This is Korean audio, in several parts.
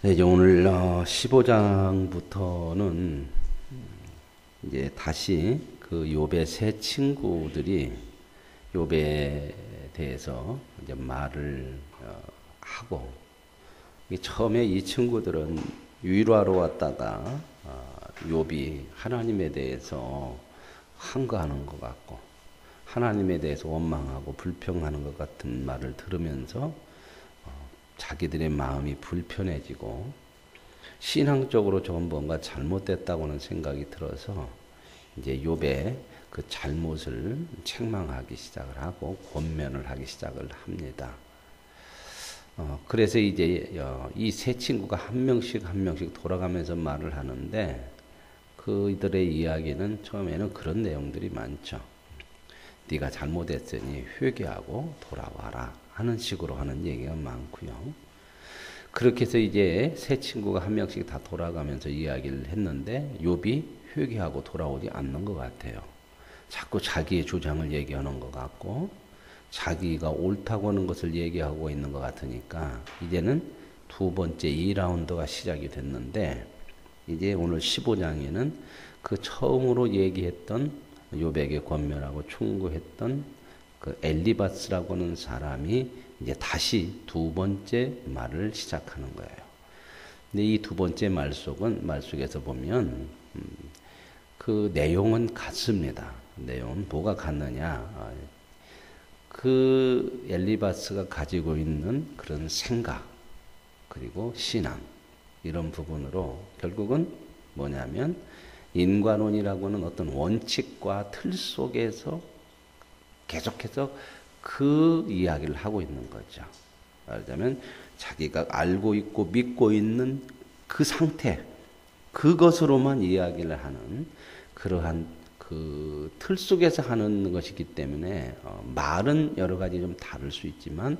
네, 이제 오늘 15장부터는 이제 다시 그 욥의 세 친구들이 욥에 대해서 이제 말을 하고, 처음에 이 친구들은 위로하러 왔다가 욥이 하나님에 대해서 항거하는 것 같고 하나님에 대해서 원망하고 불평하는 것 같은 말을 들으면서 자기들의 마음이 불편해지고 신앙적으로 좀 뭔가 잘못됐다고는 생각이 들어서 이제 욥의 그 잘못을 책망하기 시작을 하고 권면을 하기 시작을 합니다. 그래서 이제 이 세 친구가 한 명씩 돌아가면서 말을 하는데, 그들의 이야기는 처음에는 그런 내용들이 많죠. 네가 잘못했으니 회개하고 돌아와라 하는 식으로 하는 얘기가 많고요. 그렇게 해서 이제 세 친구가 한 명씩 다 돌아가면서 이야기를 했는데 욥이 회개하고 돌아오지 않는 것 같아요. 자꾸 자기의 주장을 얘기하는 것 같고 자기가 옳다고 하는 것을 얘기하고 있는 것 같으니까 이제는 두 번째 2라운드가 시작이 됐는데, 이제 오늘 15장에는 그 처음으로 얘기했던 욥에게 권면하고 충고했던 그 엘리바스라고 하는 사람이 이제 다시 두 번째 말을 시작하는 거예요. 근데 이 두 번째 말 속에서 보면 그 내용은 같습니다. 내용은 뭐가 같느냐? 그 엘리바스가 가지고 있는 그런 생각 그리고 신앙, 이런 부분으로 결국은 뭐냐면 인과론이라고 하는 어떤 원칙과 틀 속에서 계속해서 그 이야기를 하고 있는 거죠. 말하자면 자기가 알고 있고 믿고 있는 그 상태, 그것으로만 이야기를 하는 그러한 그 틀 속에서 하는 것이기 때문에 말은 여러 가지 좀 다를 수 있지만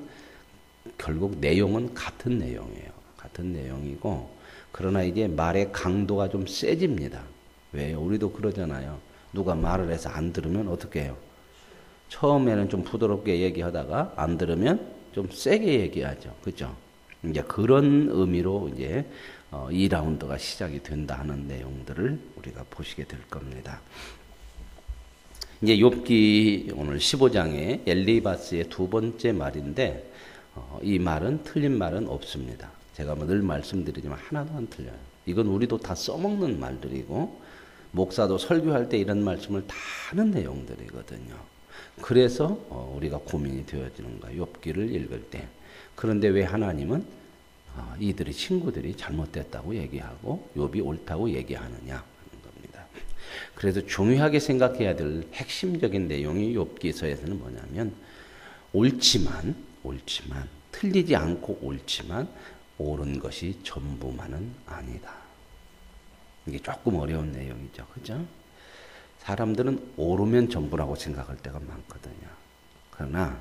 결국 내용은 같은 내용이에요. 같은 내용이고, 그러나 이제 말의 강도가 좀 세집니다. 왜요? 우리도 그러잖아요. 누가 말을 해서 안 들으면 어떻게 해요? 처음에는 좀 부드럽게 얘기하다가 안 들으면 좀 세게 얘기하죠. 그죠? 이제 그런 의미로 이제 2라운드가 시작이 된다 하는 내용들을 우리가 보시게 될 겁니다. 이제 욥기 오늘 15장의 엘리바스의 두 번째 말인데, 이 말은 틀린 말은 없습니다. 제가 뭐 늘 말씀드리지만 하나도 안 틀려요. 이건 우리도 다 써먹는 말들이고 목사도 설교할 때 이런 말씀을 다 하는 내용들이거든요. 그래서 우리가 고민이 되어지는 거예요. 욥기를 읽을 때. 그런데 왜 하나님은 이들의 친구들이 잘못됐다고 얘기하고 욥이 옳다고 얘기하느냐 하는 겁니다. 그래서 중요하게 생각해야 될 핵심적인 내용이 욥기서에서는 뭐냐면 옳지만 틀리지 않고 옳지만 옳은 것이 전부만은 아니다. 이게 조금 어려운 내용이죠. 그죠? 사람들은 옳으면 전부라고 생각할 때가 많거든요. 그러나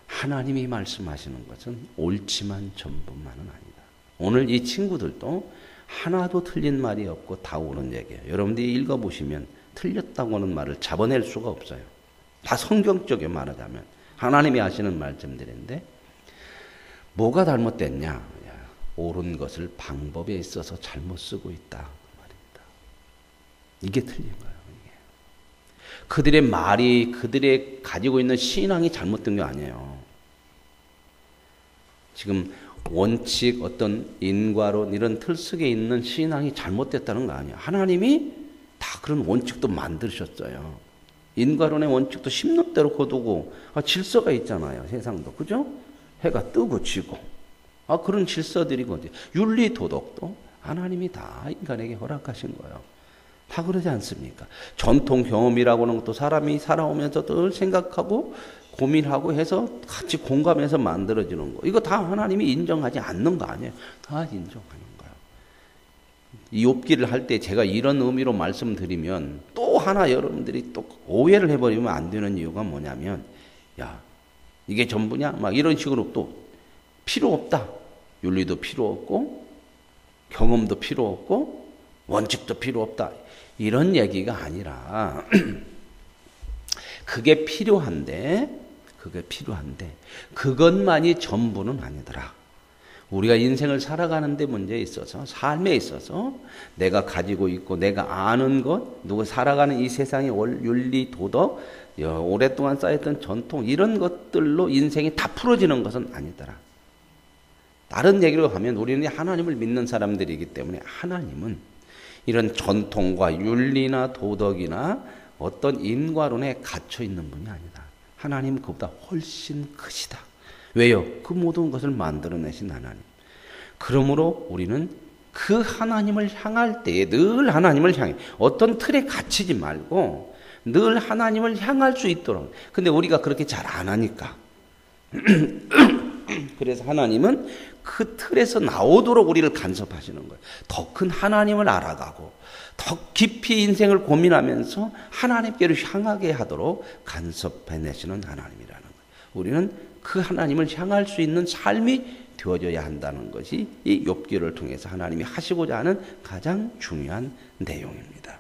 하나님이 말씀하시는 것은 옳지만 전부만은 아니다. 오늘 이 친구들도 하나도 틀린 말이 없고 다 옳은 얘기예요. 여러분들이 읽어보시면 틀렸다고 하는 말을 잡아낼 수가 없어요. 다 성경적으로 말하자면 하나님이 하시는 말씀들인데, 뭐가 잘못됐냐? 옳은 것을 방법에 있어서 잘못 쓰고 있다 말입니다. 이게 틀린 거예요. 이게. 그들의 말이, 그들의 가지고 있는 신앙이 잘못된 게 아니에요. 지금 원칙, 어떤 인과론 이런 틀 속에 있는 신앙이 잘못됐다는 거 아니에요. 하나님이 다 그런 원칙도 만드셨어요. 인과론의 원칙도 심는대로 거두고 질서가 있잖아요. 세상도. 그죠? 해가 뜨고 지고 그런 질서들이거든요. 윤리 도덕도 하나님이 다 인간에게 허락하신 거예요. 다 그러지 않습니까? 전통 경험이라고 하는 것도 사람이 살아오면서 늘 생각하고 고민하고 해서 같이 공감해서 만들어지는 거. 이거 다 하나님이 인정하지 않는 거 아니에요. 다 인정하는 거예요. 이 욥기를 할 때 제가 이런 의미로 말씀드리면 또 하나 여러분들이 또 오해를 해버리면 안 되는 이유가 뭐냐면, 야, 이게 전부냐? 막 이런 식으로 또 필요 없다. 윤리도 필요 없고 경험도 필요 없고 원칙도 필요 없다. 이런 얘기가 아니라 그게 필요한데 그것만이 전부는 아니더라. 우리가 인생을 살아가는 데 문제에 있어서, 삶에 있어서 내가 가지고 있고 내가 아는 것, 누가 살아가는 이 세상의 윤리, 도덕, 오랫동안 쌓였던 전통 이런 것들로 인생이 다 풀어지는 것은 아니더라. 다른 얘기로 하면 우리는 하나님을 믿는 사람들이기 때문에 하나님은 이런 전통과 윤리나 도덕이나 어떤 인과론에 갇혀 있는 분이 아니다. 하나님은 그보다 훨씬 크시다. 왜요? 그 모든 것을 만들어내신 하나님. 그러므로 우리는 그 하나님을 향할 때에 늘 하나님을 향해 어떤 틀에 갇히지 말고 늘 하나님을 향할 수 있도록. 근데 우리가 그렇게 잘 안 하니까. 그래서 하나님은 그 틀에서 나오도록 우리를 간섭하시는 거예요. 더 큰 하나님을 알아가고 더 깊이 인생을 고민하면서 하나님께로 향하게 하도록 간섭해내시는 하나님이라는 거예요. 우리는 그 하나님을 향할 수 있는 삶이 되어져야 한다는 것이 이 욥기를 통해서 하나님이 하시고자 하는 가장 중요한 내용입니다.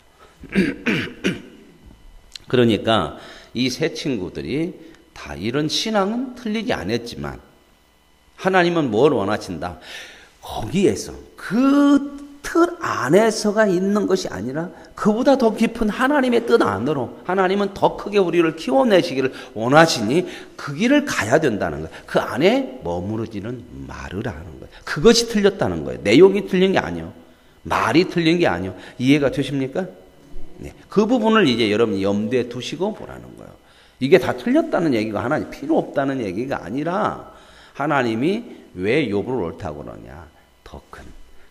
그러니까 이 세 친구들이 다 이런 신앙은 틀리지 않았지만 하나님은 뭘 원하신다? 거기에서 그 틀 안에서가 있는 것이 아니라 그보다 더 깊은 하나님의 뜻 안으로 하나님은 더 크게 우리를 키워내시기를 원하시니 그 길을 가야 된다는 거예요. 그 안에 머무르지는 말으라 하는 거예요. 그것이 틀렸다는 거예요. 내용이 틀린 게 아니에요. 말이 틀린 게 아니에요. 이해가 되십니까? 네. 그 부분을 이제 여러분이 염두에 두시고 보라는 거예요. 이게 다 틀렸다는 얘기가 하나님 필요 없다는 얘기가 아니라 하나님이 왜 욥을 옳다고 그러냐. 더 큰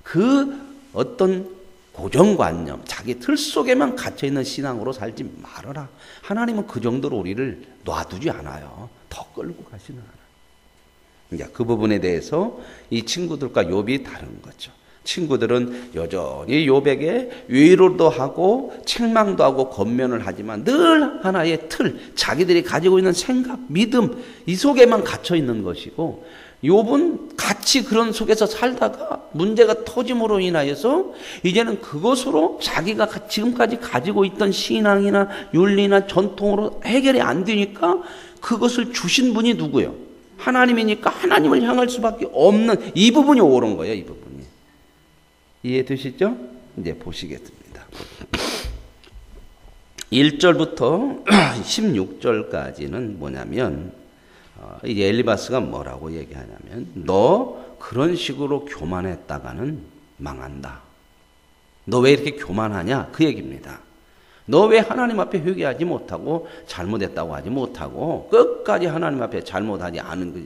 그 어떤 고정관념, 자기 틀 속에만 갇혀있는 신앙으로 살지 말아라. 하나님은 그 정도로 우리를 놔두지 않아요. 더 끌고 가시는 하나님. 이제 그 부분에 대해서 이 친구들과 욥이 다른 거죠. 친구들은 여전히 욥에게 위로도 하고 책망도 하고 권면을 하지만 늘 하나의 틀, 자기들이 가지고 있는 생각, 믿음 이 속에만 갇혀 있는 것이고 욥은 같이 그런 속에서 살다가 문제가 터짐으로 인하여서 이제는 그것으로 자기가 지금까지 가지고 있던 신앙이나 윤리나 전통으로 해결이 안 되니까 그것을 주신 분이 누구예요? 하나님이니까 하나님을 향할 수밖에 없는 이 부분이 옳은 거예요. 이 부분이. 이해되시죠? 이제 보시겠습니다. 1절부터 16절까지는 뭐냐면 이제 엘리바스가 뭐라고 얘기하냐면 너 그런 식으로 교만했다가는 망한다. 너 왜 이렇게 교만하냐? 그 얘기입니다. 너 왜 하나님 앞에 회개하지 못하고 잘못했다고 하지 못하고 끝까지 하나님 앞에 잘못하지 않은 거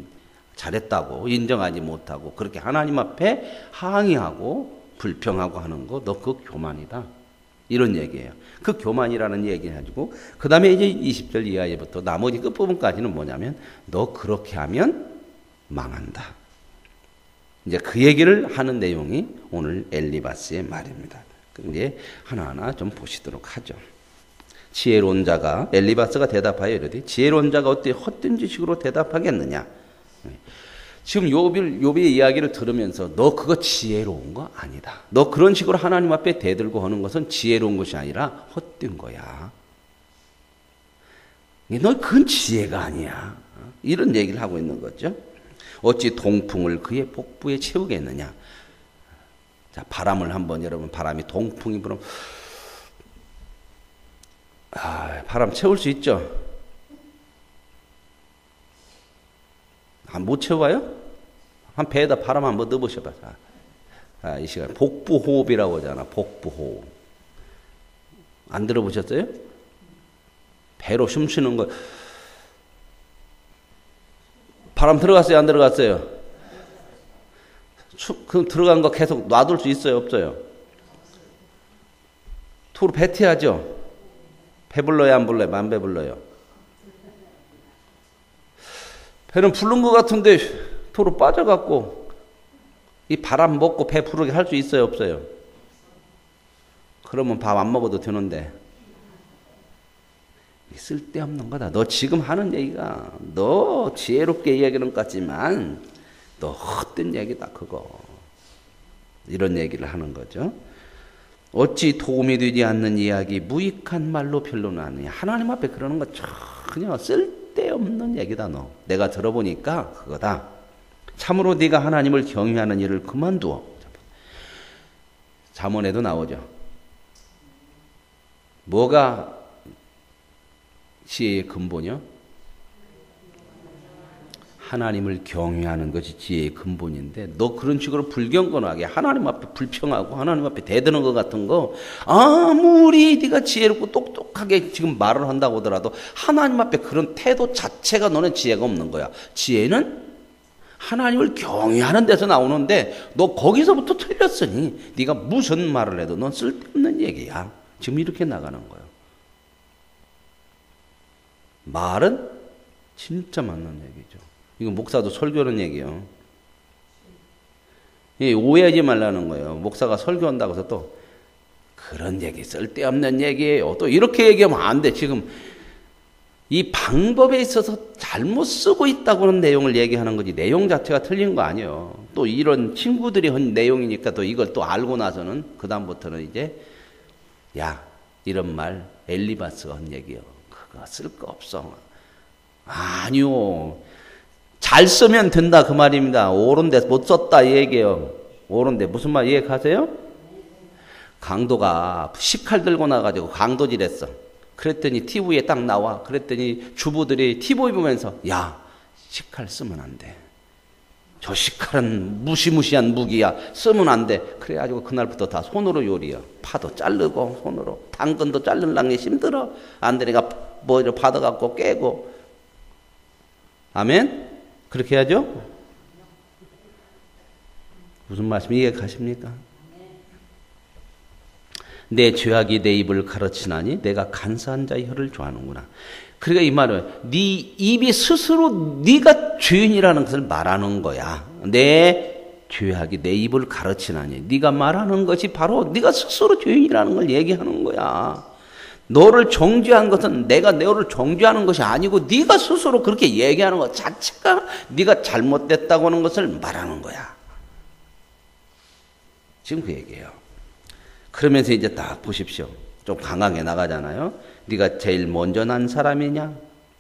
잘했다고 인정하지 못하고 그렇게 하나님 앞에 항의하고 불평하고 하는 거 너 그 교만이다. 이런 얘기예요. 그 교만이라는 얘기 해가지고 그 다음에 이제 20절 이하에부터 나머지 끝부분까지는 뭐냐면 너 그렇게 하면 망한다. 이제 그 얘기를 하는 내용이 오늘 엘리바스의 말입니다. 이제 하나하나 좀 보시도록 하죠. 지혜로운 자가 엘리바스가 대답하여 이르되 지혜로운 자가 어떻게 헛된 지식으로 대답하겠느냐. 지금 욥의 이야기를 들으면서 너 그거 지혜로운 거 아니다. 너 그런 식으로 하나님 앞에 대들고 하는 것은 지혜로운 것이 아니라 헛된 거야. 너 그건 지혜가 아니야. 이런 얘기를 하고 있는 거죠. 어찌 동풍을 그의 복부에 채우겠느냐. 자, 바람을 한번 여러분 바람이 동풍이 불으면 바람 채울 수 있죠? 못 채워요? 한 배에다 바람 한번 넣어보셔봐. 이 시간 복부호흡이라고 하잖아. 복부호흡. 안 들어보셨어요? 배로 숨쉬는 거. 바람 들어갔어요? 안 들어갔어요? 그럼 들어간 거 계속 놔둘 수 있어요? 없어요? 토로 뱉어야죠. 배불러요? 안 불러요? 안 배불러요? 배는 부른 것 같은데 토로 빠져갖고 이 바람 먹고 배 부르게 할 수 있어요? 없어요? 그러면 밥 안 먹어도 되는데 쓸데없는 거다. 너 지금 하는 얘기가 너 지혜롭게 이야기하는 것 같지만 너 헛된 얘기다 그거. 이런 얘기를 하는 거죠. 어찌 도움이 되지 않는 이야기 무익한 말로 변론하느냐. 하나님 앞에 그러는 거 전혀 쓸데없는 얘기다. 너 내가 들어보니까 그거다. 참으로 네가 하나님을 경외하는 일을 그만두어. 잠언에도 나오죠. 뭐가 지혜의 근본이요? 하나님을 경외하는 것이 지혜의 근본인데 너 그런 식으로 불경건하게 하나님 앞에 불평하고 하나님 앞에 대드는 것 같은 거 아무리 네가 지혜롭고 똑똑하게 지금 말을 한다고 하더라도 하나님 앞에 그런 태도 자체가 너는 지혜가 없는 거야. 지혜는 하나님을 경외하는 데서 나오는데 너 거기서부터 틀렸으니 네가 무슨 말을 해도 넌 쓸데없는 얘기야. 지금 이렇게 나가는 거예요. 말은 진짜 맞는 얘기죠. 이거 목사도 설교하는 얘기예요. 오해하지 말라는 거예요. 목사가 설교한다고 해서 또 그런 얘기 쓸데없는 얘기예요. 또 이렇게 얘기하면 안 돼. 지금 이 방법에 있어서 잘못 쓰고 있다고 하는 내용을 얘기하는 거지 내용 자체가 틀린 거 아니에요. 또 이런 친구들이 한 내용이니까 또 이걸 또 알고 나서는 그 다음부터는 이제 야 이런 말 엘리바스가 한 얘기요. 그거 쓸 거 없어. 아니요. 잘 쓰면 된다 그 말입니다. 옳은데 못 썼다 이 얘기예요. 옳은데 무슨 말 이해가세요? 강도가 식칼 들고 나가지고 강도질했어. 그랬더니 TV에 딱 나와. 그랬더니 주부들이 TV 보면서 야 식칼 쓰면 안 돼. 저 식칼은 무시무시한 무기야. 쓰면 안 돼. 그래가지고 그날부터 다 손으로 요리야. 파도 자르고 손으로. 당근도 자르려니 힘들어. 안 되니까 뭐를 받아갖고 깨고. 아멘? 그렇게 해야죠? 무슨 말씀 이해가십니까? 내 죄악이 내 입을 가르치나니 내가 간사한 자의 혀를 좋아하는구나. 그러니까 이 말은 네 입이 스스로 네가 죄인이라는 것을 말하는 거야. 내 죄악이 내 입을 가르치나니 네가 말하는 것이 바로 네가 스스로 죄인이라는 걸 얘기하는 거야. 너를 정죄한 것은 내가 너를 정죄하는 것이 아니고 네가 스스로 그렇게 얘기하는 것 자체가 네가 잘못됐다고 하는 것을 말하는 거야. 지금 그 얘기예요. 그러면서 이제 딱 보십시오. 좀 강하게 나가잖아요. 네가 제일 먼저 난 사람이냐?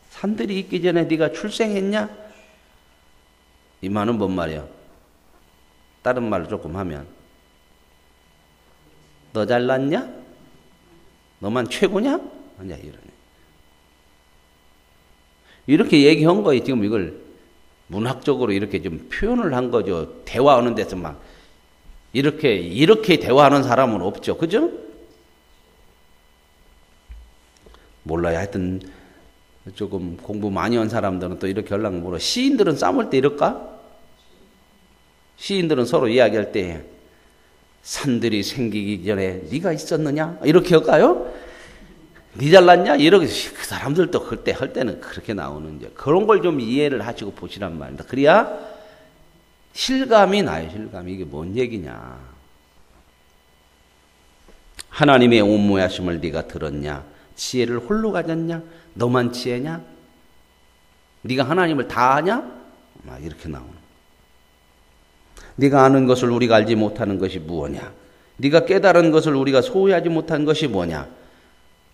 산들이 있기 전에 네가 출생했냐? 이 말은 뭔 말이야? 다른 말을 조금 하면 너 잘났냐? 너만 최고냐? 아니야 이러네. 이렇게 얘기한 거예요. 지금 이걸 문학적으로 이렇게 좀 표현을 한 거죠. 대화하는 데서 막 이렇게 대화하는 사람은 없죠. 그죠? 몰라요. 하여튼 조금 공부 많이 한 사람들은 또 이렇게 하려고 물어. 시인들은 싸울 때 이럴까? 시인들은 서로 이야기할 때 산들이 생기기 전에 네가 있었느냐? 이렇게 할까요? 네 잘났냐? 이렇게 그 사람들도 그때 할 때는 그렇게 나오는 이제 그런 걸 좀 이해를 하시고 보시란 말입니다. 그래야 실감이 나요. 실감이. 이게 뭔 얘기냐? 하나님의 온모하심을 네가 들었냐? 지혜를 홀로 가졌냐? 너만 지혜냐? 네가 하나님을 다 아냐? 막 이렇게 나오는. 네가 아는 것을 우리가 알지 못하는 것이 무엇이냐? 네가 깨달은 것을 우리가 소유하지 못한 것이 뭐냐?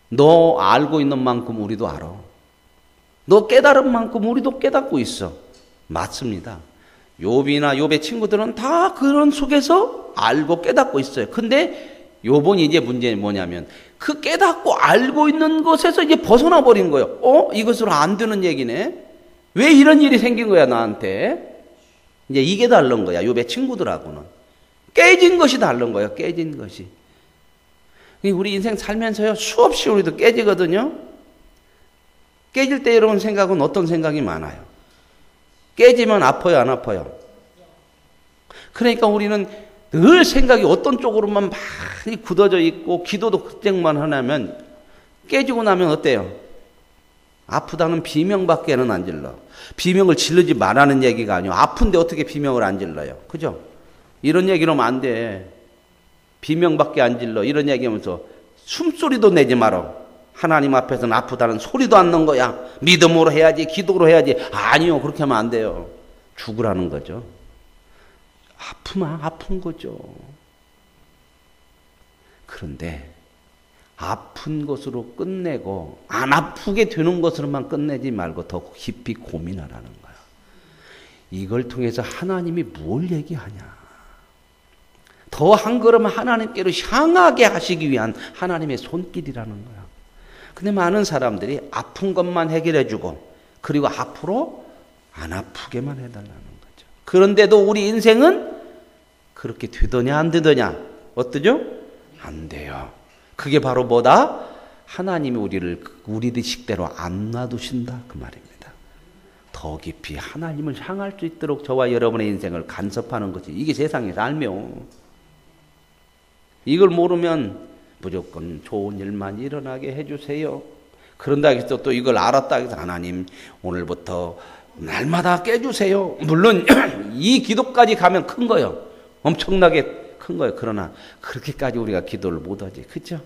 너 알고 있는 만큼 우리도 알아. 너 깨달은 만큼 우리도 깨닫고 있어. 맞습니다. 욥이나 욥의 친구들은 다 그런 속에서 알고 깨닫고 있어요. 근데 욥은 이제 문제는 뭐냐면 그 깨닫고 알고 있는 것에서 이제 벗어나 버린 거예요. 이것으로 안 되는 얘기네. 왜 이런 일이 생긴 거야 나한테? 이제 이게 다른 거야. 욥의 친구들하고는. 깨진 것이 다른 거예요. 깨진 것이. 우리 인생 살면서요 수없이 우리도 깨지거든요. 깨질 때 여러분 생각은 어떤 생각이 많아요? 깨지면 아파요, 안 아파요? 그러니까 우리는 늘 생각이 어떤 쪽으로만 많이 굳어져 있고 기도도 그때만 하냐면 깨지고 나면 어때요? 아프다는 비명밖에는 안 질러. 비명을 질르지 말라는 얘기가 아니에요. 아픈데 어떻게 비명을 안 질러요? 그죠? 이런 얘기를 하면 안 돼. 비명밖에 안 질러. 이런 얘기하면서 숨소리도 내지 말어. 하나님 앞에서는 아프다는 소리도 안 난 거야. 믿음으로 해야지, 기도로 해야지. 아니요, 그렇게 하면 안 돼요. 죽으라는 거죠. 아프면 아픈 거죠. 그런데 아픈 것으로 끝내고 안 아프게 되는 것으로만 끝내지 말고 더 깊이 고민하라는 거야. 이걸 통해서 하나님이 뭘 얘기하냐? 더 한 걸음 하나님께로 향하게 하시기 위한 하나님의 손길이라는 거야. 근데 많은 사람들이 아픈 것만 해결해주고 그리고 앞으로 안 아프게만 해달라는 거죠. 그런데도 우리 인생은 그렇게 되더냐 안 되더냐? 어떠죠? 안 돼요. 그게 바로 뭐다? 하나님이 우리를 우리들 식대로 안 놔두신다 그 말입니다. 더 깊이 하나님을 향할 수 있도록 저와 여러분의 인생을 간섭하는 거지. 이게 세상의 삶이요. 이걸 모르면 무조건 좋은 일만 일어나게 해주세요. 그런다 해서 또 이걸 알았다 해서 하나님 오늘부터 날마다 깨주세요. 물론 이 기도까지 가면 큰 거예요. 엄청나게 큰 거예요. 그러나 그렇게까지 우리가 기도를 못하지. 그렇죠?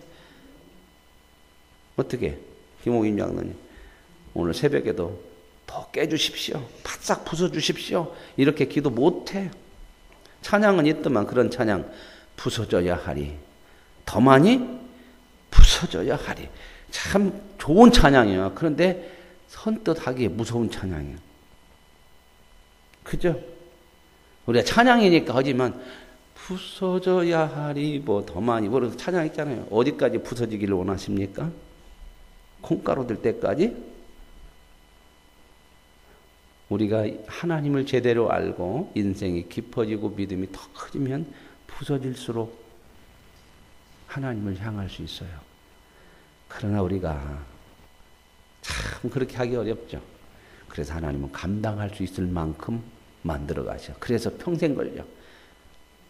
어떻게? 김옥인 장로님 오늘 새벽에도 더 깨주십시오. 바싹 부숴주십시오. 이렇게 기도 못해. 찬양은 있더만 그런 찬양 부서져야 하리. 더 많이 부서져야 하리. 참 좋은 찬양이에요. 그런데 선뜻 하기에 무서운 찬양이에요. 그죠? 우리가 찬양이니까 하지만 부서져야 하리 뭐 더 많이 뭐 찬양 있잖아요. 어디까지 부서지기를 원하십니까? 콩가루 될 때까지? 우리가 하나님을 제대로 알고 인생이 깊어지고 믿음이 더 커지면 부서질수록 하나님을 향할 수 있어요. 그러나 우리가 참 그렇게 하기 어렵죠. 그래서 하나님은 감당할 수 있을 만큼 만들어 가셔. 그래서 평생 걸려.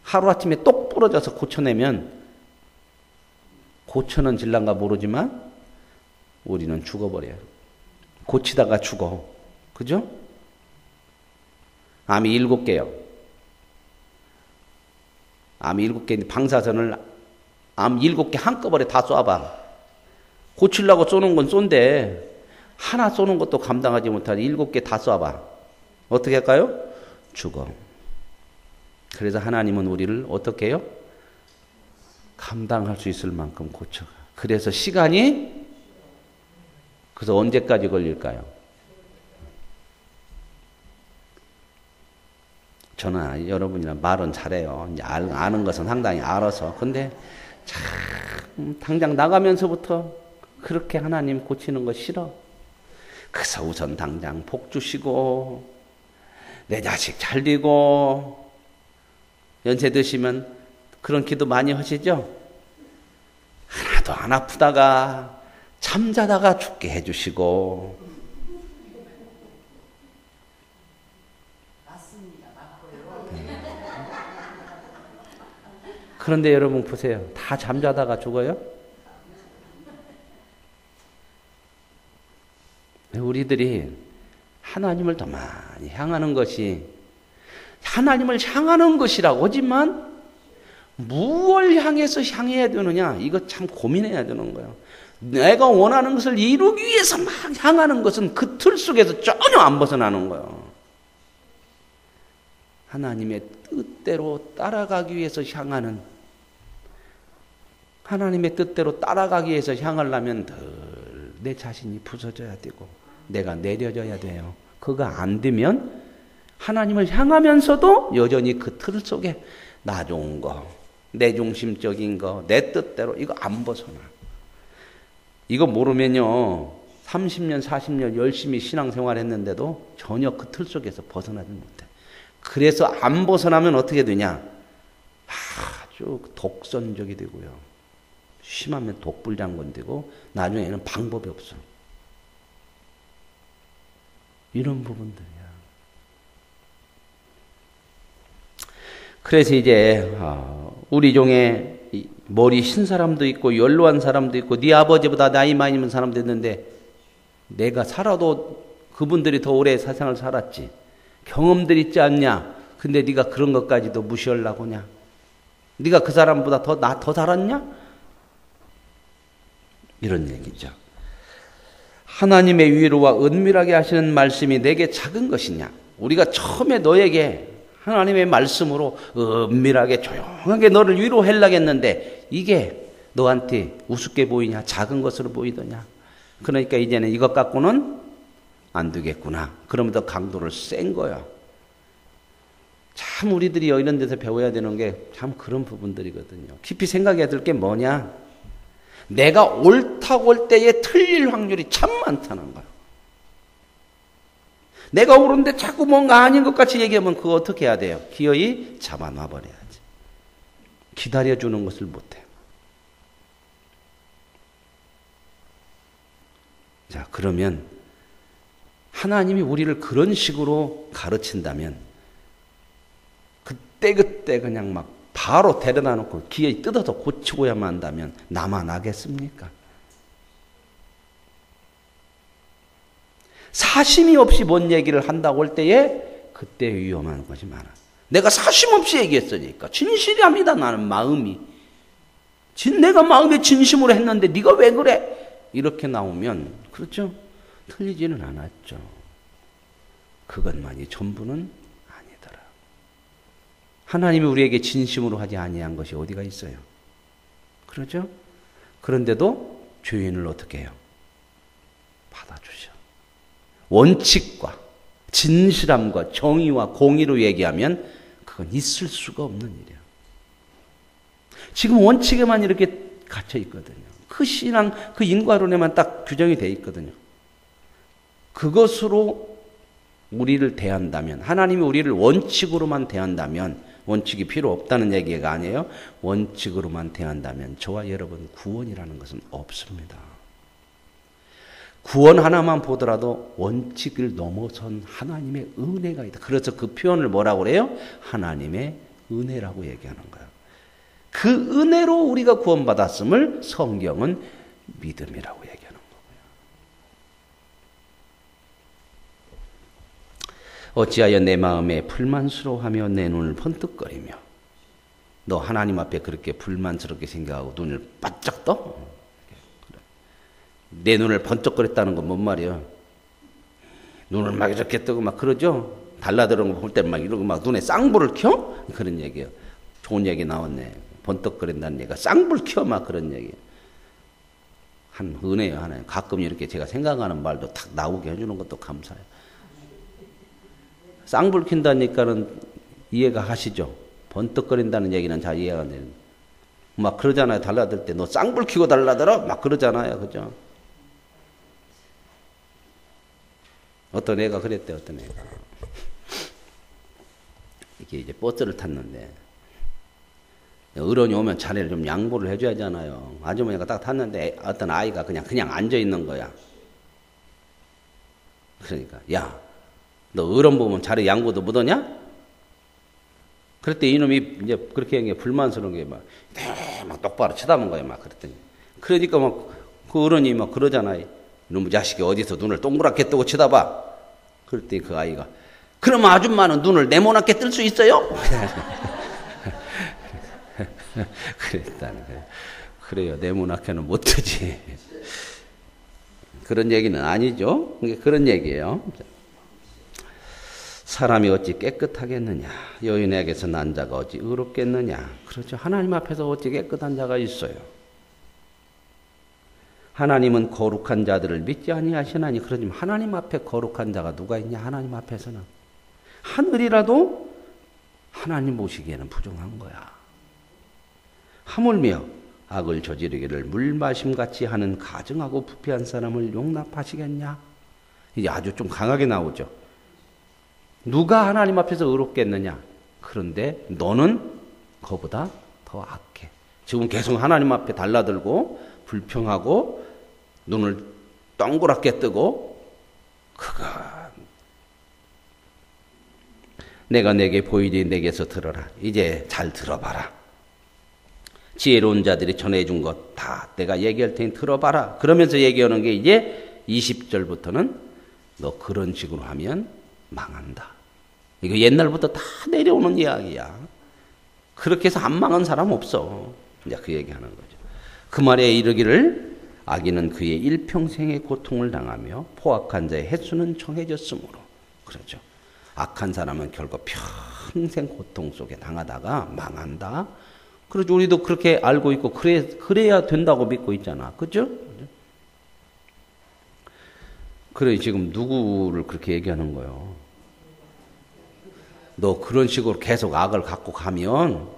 하루아침에 똑 부러져서 고쳐내면 고쳐는 질란가 모르지만 우리는 죽어버려요. 고치다가 죽어. 그죠? 암이 7개요. 암이 7개인데 방사선을 암 7개 한꺼번에 다 쏴봐. 고치려고 쏘는 건 쏜데 하나 쏘는 것도 감당하지 못하니 7개 다 쏴봐. 어떻게 할까요? 죽어. 그래서 하나님은 우리를 어떻게 해요? 감당할 수 있을 만큼 고쳐가. 그래서 시간이 그래서 언제까지 걸릴까요? 저는 여러분이랑 말은 잘해요. 이제 아는 것은 상당히 알아서. 근데 참 당장 나가면서부터 그렇게 하나님 고치는 거 싫어. 그래서 우선 당장 복 주시고 내 자식 잘 되고 연세 드시면 그런 기도 많이 하시죠? 하나도 안 아프다가 잠자다가 죽게 해주시고 그런데 여러분 보세요. 다 잠자다가 죽어요? 우리들이 하나님을 더 많이 향하는 것이 하나님을 향하는 것이라고 하지만 무엇을 향해서 향해야 되느냐 이거 참 고민해야 되는 거예요. 내가 원하는 것을 이루기 위해서 막 향하는 것은 그 틀 속에서 전혀 안 벗어나는 거예요. 하나님의 뜻대로 따라가기 위해서 향하는 하나님의 뜻대로 따라가기 위해서 향하려면 늘 내 자신이 부서져야 되고 내가 내려져야 돼요. 그거 안 되면 하나님을 향하면서도 여전히 그 틀 속에 나 좋은 거, 내 중심적인 거, 내 뜻대로 이거 안 벗어나. 이거 모르면요. 30년, 40년 열심히 신앙생활 했는데도 전혀 그 틀 속에서 벗어나지 못해. 그래서 안 벗어나면 어떻게 되냐? 아주 독선적이 되고요. 심하면 독불장군 되고 나중에는 방법이 없어. 이런 부분들이야. 그래서 이제 우리 중에 머리 흰 사람도 있고 연로한 사람도 있고 네 아버지보다 나이 많이 있는 사람도 있는데 내가 살아도 그분들이 더 오래 세상을 살았지. 경험들 있지 않냐? 근데 네가 그런 것까지도 무시하려고 하냐? 네가 그 사람보다 더 살았냐? 이런 얘기죠. 하나님의 위로와 은밀하게 하시는 말씀이 내게 작은 것이냐? 우리가 처음에 너에게 하나님의 말씀으로 은밀하게 조용하게 너를 위로하려고 했는데 이게 너한테 우습게 보이냐? 작은 것으로 보이더냐? 그러니까 이제는 이것 갖고는 안 되겠구나. 그러면 더 강도를 센 거야. 참 우리들이 이런 데서 배워야 되는 게 참 그런 부분들이거든요. 깊이 생각해야 될 게 뭐냐? 내가 옳다고 할 때에 틀릴 확률이 참 많다는 거예요. 내가 옳은데 자꾸 뭔가 아닌 것 같이 얘기하면 그거 어떻게 해야 돼요? 기어이 잡아놔 버려야지. 기다려주는 것을 못해요. 자, 그러면 하나님이 우리를 그런 식으로 가르친다면 그때 그냥 막 바로 데려다 놓고 기어이 뜯어서 고치고야만 한다면 나만 하겠습니까? 사심이 없이 뭔 얘기를 한다고 할 때에 그때 위험한 것이 많아. 내가 사심 없이 얘기했으니까 진실합니다. 나는 마음이. 내가 마음에 진심으로 했는데 네가 왜 그래? 이렇게 나오면 그렇죠? 틀리지는 않았죠. 그것만이 전부는 아니더라. 하나님이 우리에게 진심으로 하지 아니한 것이 어디가 있어요? 그렇죠? 그런데도 죄인을 어떻게 해요? 받아주셔. 원칙과 진실함과 정의와 공의로 얘기하면 그건 있을 수가 없는 일이야. 지금 원칙에만 이렇게 갇혀 있거든요. 그 신앙, 그 인과론에만 딱 규정이 되어 있거든요. 그것으로 우리를 대한다면, 하나님이 우리를 원칙으로만 대한다면, 원칙이 필요 없다는 얘기가 아니에요. 원칙으로만 대한다면 저와 여러분 구원이라는 것은 없습니다. 구원 하나만 보더라도 원칙을 넘어선 하나님의 은혜가 있다. 그래서 그 표현을 뭐라고 그래요? 하나님의 은혜라고 얘기하는 거예요. 그 은혜로 우리가 구원받았음을 성경은 믿음이라고 얘기하는 거고요. 어찌하여 내 마음에 불만스러워하며 내 눈을 번뜩거리며. 너 하나님 앞에 그렇게 불만스럽게 생각하고 눈을 바짝 떠? 내 눈을 번쩍거렸다는 건 뭔 말이야? 눈을 막 이렇게 뜨고 막 그러죠? 달라드는 거 볼 때 막 이러고 막 눈에 쌍불을 켜? 그런 얘기예요. 좋은 얘기 나왔네. 번뜩거린다는 얘기가 쌍불 켜? 막 그런 얘기. 한 은혜예요, 하나님. 가끔 이렇게 제가 생각하는 말도 탁 나오게 해주는 것도 감사해요. 쌍불 킨다니까는 이해가 하시죠? 번뜩거린다는 얘기는 잘 이해가 안 되는. 막 그러잖아요. 달라들 때. 너 쌍불 켜고 달라들어? 막 그러잖아요. 그죠? 어떤 애가 그랬대, 어떤 애가. 이게 이제 버스를 탔는데, 어른이 오면 자리를 좀 양보를 해줘야 하잖아요. 아주머니가 딱 탔는데, 어떤 아이가 그냥 앉아있는 거야. 그러니까, 야, 너 어른 보면 자리 양보도 못하냐? 그랬더니 이놈이 이제 그렇게 한 게 불만스러운 게 막 똑바로 쳐다본 거야, 막 그랬더니. 그러니까 막 그 어른이 막 그러잖아요. 이놈의 자식이 어디서 눈을 동그랗게 뜨고 쳐다봐. 그랬더니 그 아이가, 그럼 아줌마는 눈을 네모나게 뜰 수 있어요? 그랬다는 거예요. 그래요. 네모나게는 못 뜨지. 그런 얘기는 아니죠. 그런 얘기예요. 사람이 어찌 깨끗하겠느냐? 여인에게서 난 자가 어찌 의롭겠느냐? 그렇죠. 하나님 앞에서 어찌 깨끗한 자가 있어요? 하나님은 거룩한 자들을 믿지 아니하시나니. 그러지만 하나님 앞에 거룩한 자가 누가 있냐? 하나님 앞에서는 하늘이라도 하나님 보시기에는 부정한 거야. 하물며 악을 저지르기를 물마심같이 하는 가증하고 부패한 사람을 용납하시겠냐? 이제 아주 좀 강하게 나오죠. 누가 하나님 앞에서 의롭겠느냐? 그런데 너는 그보다 더 악해. 지금 계속 하나님 앞에 달라들고 불평하고 눈을 동그랗게 뜨고, 그거 내가 내게 보이니 내게서 들어라. 이제 잘 들어봐라. 지혜로운 자들이 전해준 것 다 내가 얘기할 테니 들어봐라. 그러면서 얘기하는 게 이제 20절부터는 너 그런 식으로 하면 망한다. 이거 옛날부터 다 내려오는 이야기야. 그렇게 해서 안 망한 사람 없어. 이제 그 얘기하는 거죠. 그 말에 이르기를 악인은 그의 일평생의 고통을 당하며 포악한 자의 횟수는 정해졌으므로. 그렇죠. 악한 사람은 결국 평생 고통 속에 당하다가 망한다. 그렇죠. 우리도 그렇게 알고 있고 그래야 된다고 믿고 있잖아. 그죠? 그래 지금 누구를 그렇게 얘기하는 거예요? 너 그런 식으로 계속 악을 갖고 가면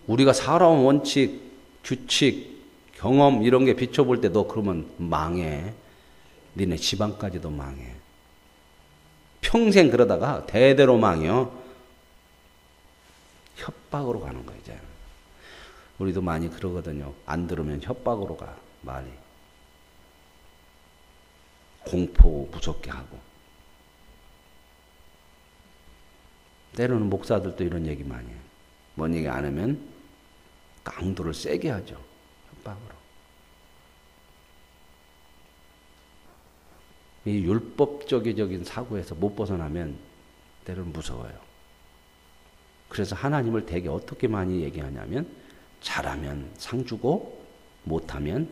우리가 살아온 원칙, 규칙, 경험 이런 게 비춰볼 때 너 그러면 망해. 니네 집안까지도 망해. 평생 그러다가 대대로 망해요. 협박으로 가는 거 이제. 우리도 많이 그러거든요. 안 들으면 협박으로 가. 말이. 공포 무섭게 하고. 때로는 목사들도 이런 얘기 많이 해요. 뭔 얘기 안 하면 강도를 세게 하죠. 협박으로. 이 율법적인 사고에서 못 벗어나면 때로는 무서워요. 그래서 하나님을 되게 어떻게 많이 얘기하냐면 잘하면 상 주고 못하면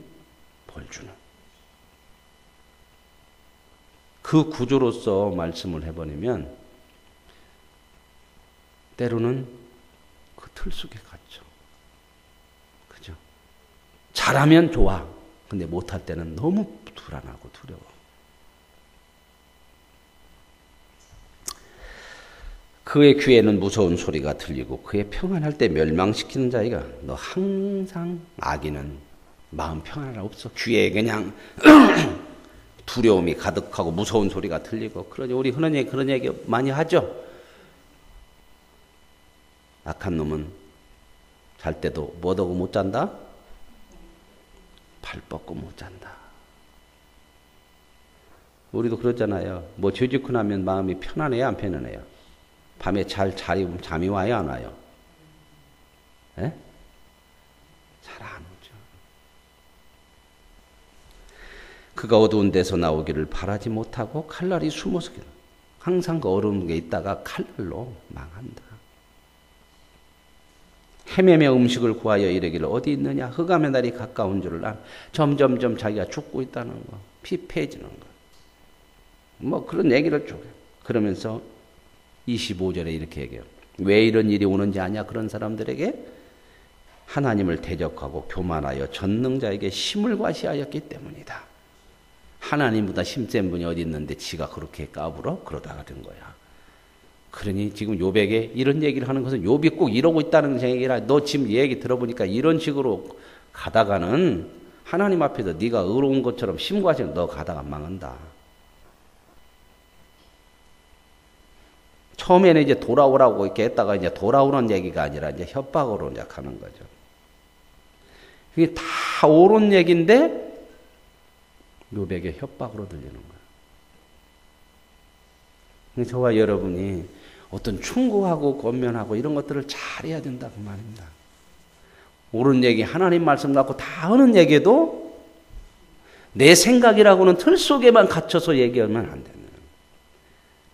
벌 주는 그 구조로서 말씀을 해버리면 때로는 그 틀 속에 갇혀. 그죠? 잘하면 좋아. 근데 못할 때는 너무 불안하고 두려워. 그의 귀에는 무서운 소리가 들리고 그의 평안할 때 멸망시키는 자이가 너 항상 악인은 마음 평안하라 없어. 귀에 그냥 두려움이 가득하고 무서운 소리가 들리고 그러니 우리 흔한 얘기 그런 얘기 많이 하죠. 악한 놈은 잘 때도 뭐하고 못 잔다? 발 뻗고 못 잔다. 우리도 그렇잖아요. 뭐 죄 짓고 나면 마음이 편안해요, 안 편안해요? 밤에 잠이 와요, 안 와요? 예? 잘 안 오죠. 그가 어두운 데서 나오기를 바라지 못하고 칼날이 숨어서 항상 그 어려운 게 있다가 칼날로 망한다. 헤매며 음식을 구하여 이르기를 어디 있느냐? 흑암의 날이 가까운 줄을 알아. 점점점 자기가 죽고 있다는 거, 피폐해지는 거. 뭐 그런 얘기를 쭉 해요. 그러면서 25절에 이렇게 얘기해요. 왜 이런 일이 오는지 아냐? 그런 사람들에게 하나님을 대적하고 교만하여 전능자에게 힘을 과시하였기 때문이다. 하나님보다 힘센 분이 어디 있는데 지가 그렇게 까불어? 그러다가 된 거야. 그러니 지금 욥에게 이런 얘기를 하는 것은 욥이 꼭 이러고 있다는 얘기라. 너 지금 얘기 들어보니까 이런 식으로 가다가는 하나님 앞에서 네가 의로운 것처럼 힘과시는 너 가다가 망한다. 처음에는 이제 돌아오라고 이렇게 했다가 이제 돌아오는 얘기가 아니라 이제 협박으로 이제 가는 거죠. 이게 다 옳은 얘기인데 욥에게 협박으로 들리는 거예요. 저와 여러분이 어떤 충고하고 권면하고 이런 것들을 잘해야 된다 그 말입니다. 옳은 얘기 하나님 말씀 갖고 다 하는 얘기도 내 생각이라고는 틀 속에만 갇혀서 얘기하면 안 되는.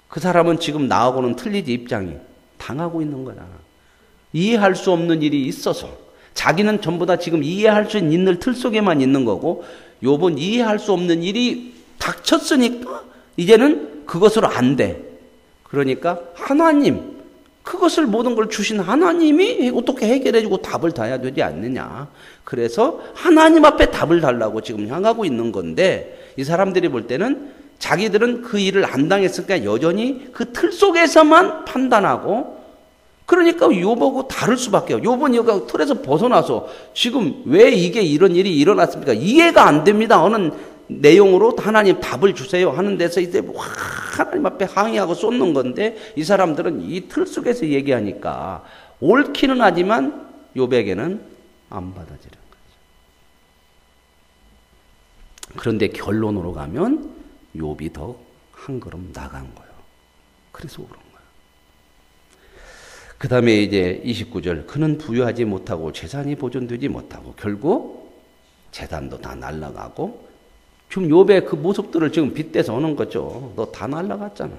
그 사람은 지금 나하고는 틀리지 입장이. 당하고 있는 거야. 이해할 수 없는 일이 있어서 자기는 전부 다 지금 이해할 수 있는 틀 속에만 있는 거고 욥은 이해할 수 없는 일이 닥쳤으니까 이제는 그것으로 안 돼. 그러니까 하나님, 그것을 모든 걸 주신 하나님이 어떻게 해결해주고 답을 다해야 되지 않느냐. 그래서 하나님 앞에 답을 달라고 지금 향하고 있는 건데 이 사람들이 볼 때는 자기들은 그 일을 안 당했으니까 여전히 그 틀 속에서만 판단하고 그러니까 욥하고 다를 수밖에 없어요. 욥은 여기 틀에서 벗어나서 지금 왜 이게 이런 일이 일어났습니까? 이해가 안 됩니다. 어느 내용으로 하나님 답을 주세요 하는 데서 이제 하나님 앞에 항의하고 쏟는 건데 이 사람들은 이 틀 속에서 얘기하니까 옳기는 하지만 욥에게는 안 받아지는 거죠. 그런데 결론으로 가면 욥이 더 한 걸음 나간 거예요. 그래서 그런 거예요. 그 다음에 이제 29절 그는 부유하지 못하고 재산이 보존되지 못하고 결국 재산도 다 날아가고 지금 욥의 그 모습들을 지금 빗대서 오는 거죠. 너 다 날아갔잖아.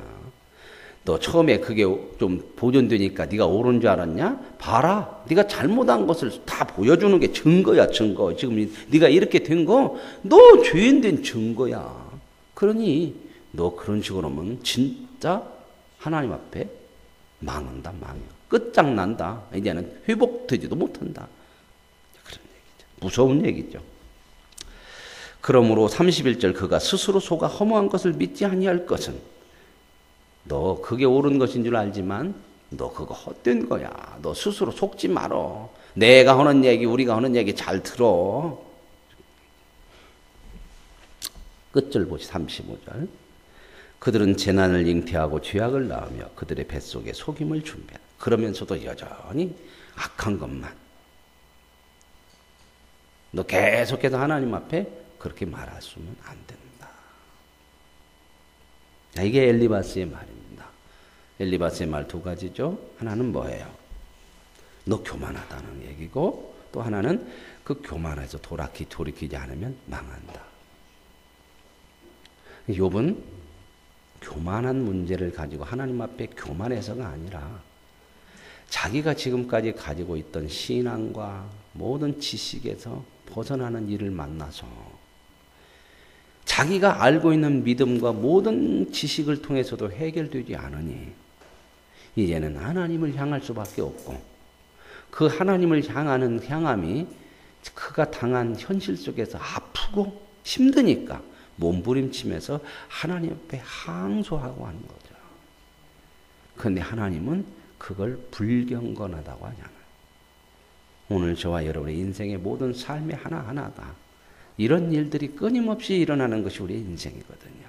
너 처음에 그게 좀 보존되니까 네가 옳은 줄 알았냐? 봐라. 네가 잘못한 것을 다 보여주는 게 증거야. 증거. 지금 네가 이렇게 된 거 너 죄인 된 증거야. 그러니 너 그런 식으로 하면 진짜 하나님 앞에 망한다. 망해. 끝장난다. 이제는 회복되지도 못한다. 그런 얘기죠. 무서운 얘기죠. 그러므로 31절 그가 스스로 속아 허무한 것을 믿지 아니할 것은 너 그게 옳은 것인 줄 알지만 너 그거 헛된 거야. 너 스스로 속지 말어. 내가 하는 얘기, 우리가 하는 얘기 잘 들어. 끝절 보시 35절. 그들은 재난을 잉태하고 죄악을 낳으며 그들의 뱃속에 속임을 준비한다. 그러면서도 여전히 악한 것만. 너 계속해서 하나님 앞에 그렇게 말하시면 안 된다. 이게 엘리바스의 말입니다. 엘리바스의 말 두 가지죠. 하나는 뭐예요? 너 교만하다는 얘기고, 또 하나는 그 교만해서 돌이키지 않으면 망한다. 욥은 교만한 문제를 가지고 하나님 앞에 교만해서가 아니라 자기가 지금까지 가지고 있던 신앙과 모든 지식에서 벗어나는 일을 만나서 자기가 알고 있는 믿음과 모든 지식을 통해서도 해결되지 않으니 이제는 하나님을 향할 수밖에 없고, 그 하나님을 향하는 향함이 그가 당한 현실 속에서 아프고 힘드니까 몸부림치면서 하나님 앞에 항소하고 하는 거죠. 그런데 하나님은 그걸 불경건하다고 하잖아요. 오늘 저와 여러분의 인생의 모든 삶의 하나하나가 이런 일들이 끊임없이 일어나는 것이 우리의 인생이거든요.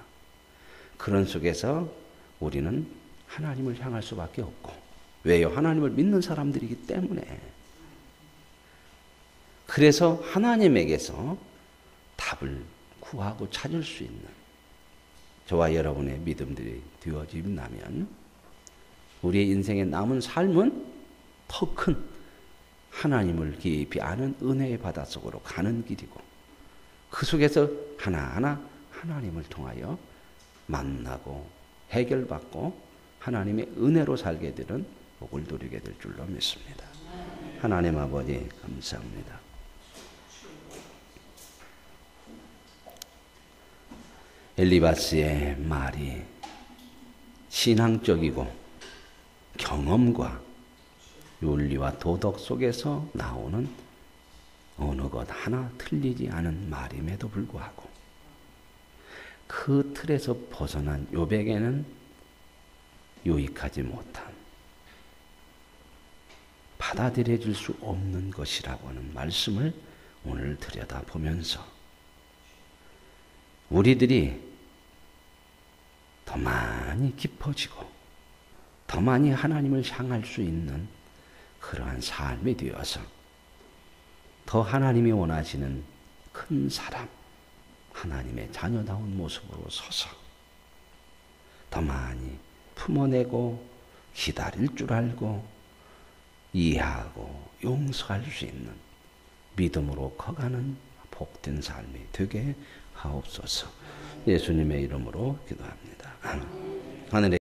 그런 속에서 우리는 하나님을 향할 수밖에 없고, 왜요? 하나님을 믿는 사람들이기 때문에. 그래서 하나님에게서 답을 구하고 찾을 수 있는 저와 여러분의 믿음들이 되어진다면 우리의 인생의 남은 삶은 더 큰 하나님을 깊이 아는 은혜의 바다 속으로 가는 길이고, 그 속에서 하나하나 하나님을 통하여 만나고 해결받고 하나님의 은혜로 살게 되는 복을 누리게 될 줄로 믿습니다. 하나님 아버지 감사합니다. 엘리바스의 말이 신앙적이고 경험과 윤리와 도덕 속에서 나오는 어느 것 하나 틀리지 않은 말임에도 불구하고 그 틀에서 벗어난 욥에게는 유익하지 못한, 받아들여질 수 없는 것이라고 하는 말씀을 오늘 들여다보면서 우리들이 더 많이 깊어지고 더 많이 하나님을 향할 수 있는 그러한 삶이 되어서 더 하나님이 원하시는 큰 사람, 하나님의 자녀다운 모습으로 서서 더 많이 품어내고 기다릴 줄 알고 이해하고 용서할 수 있는 믿음으로 커가는 복된 삶이 되게 하옵소서. 예수님의 이름으로 기도합니다. 하늘에